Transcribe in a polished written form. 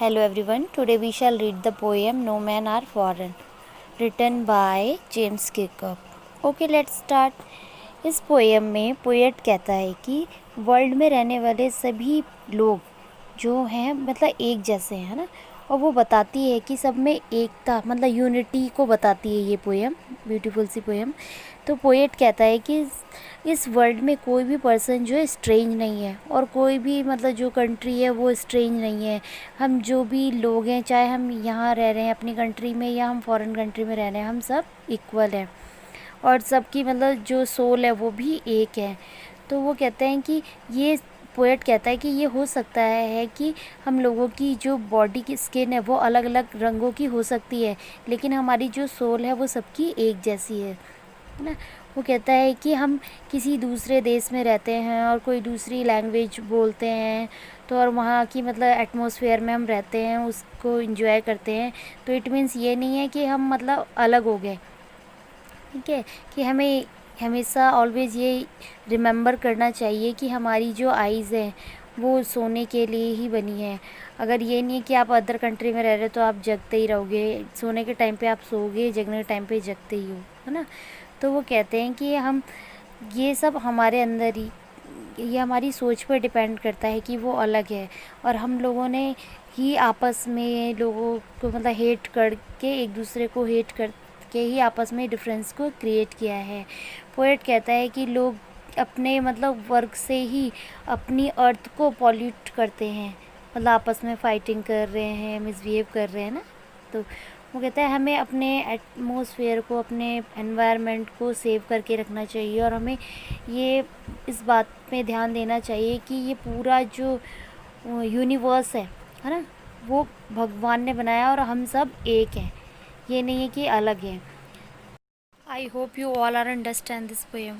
Hello everyone, today we shall read the poem No Men Are Foreign, written by James Kirkup. Okay, let's start. इस poem में poet कहता है कि world में रहने वाले सभी लोग जो हैं मतलब एक जैसे हैं ना, और वो बताती है कि सब में एकता मतलब यूनिटी को बताती है ये पोएम, ब्यूटीफुल सी पोएम। तो पोएट कहता है कि इस वर्ल्ड में कोई भी पर्सन जो है स्ट्रेंज नहीं है, और कोई भी मतलब जो कंट्री है वो स्ट्रेंज नहीं है। हम जो भी लोग हैं, चाहे हम यहाँ रह रहे हैं अपनी कंट्री में या हम फॉरेन कंट्री में रह रहे हैं, हम सब इक्वल हैं और सबकी मतलब जो सोल है वो भी एक है। तो वो कहते हैं कि ये पोएट कहता है कि ये हो सकता है कि हम लोगों की जो बॉडी की स्किन है वो अलग अलग रंगों की हो सकती है, लेकिन हमारी जो सोल है वो सबकी एक जैसी है ना। वो कहता है कि हम किसी दूसरे देश में रहते हैं और कोई दूसरी लैंग्वेज बोलते हैं, तो और वहाँ की मतलब एटमॉस्फेयर में हम रहते हैं, उसको इंजॉय करते हैं, तो इट मीन्स ये नहीं है कि हम मतलब अलग हो गए। ठीक है, कि हमें हमेशा ऑलवेज़ ये रिमेंबर करना चाहिए कि हमारी जो आइज़ हैं वो सोने के लिए ही बनी है। अगर ये नहीं है कि आप अदर कंट्री में रह रहे हो तो आप जगते ही रहोगे, सोने के टाइम पे आप सोओगे, जगने के टाइम पे जगते ही हो, है ना। तो वो कहते हैं कि हम ये सब हमारे अंदर ही, ये हमारी सोच पर डिपेंड करता है कि वो अलग है, और हम लोगों ने ही आपस में लोगों को मतलब हेट करके, एक दूसरे को हेट करके ही आपस में डिफरेंस को क्रिएट किया है। पोएट कहता है कि लोग अपने मतलब वर्क से ही अपनी अर्थ को पॉल्यूट करते हैं, मतलब आपस में फाइटिंग कर रहे हैं, मिसबिहेव कर रहे हैं ना। तो वो कहता है हमें अपने एटमॉस्फेयर को, अपने एनवायरनमेंट को सेव करके रखना चाहिए, और हमें ये इस बात पे ध्यान देना चाहिए कि ये पूरा जो यूनिवर्स है ना, वो भगवान ने बनाया और हम सब एक हैं, ये नहीं है कि अलग हैं। I hope you all are understand this poem.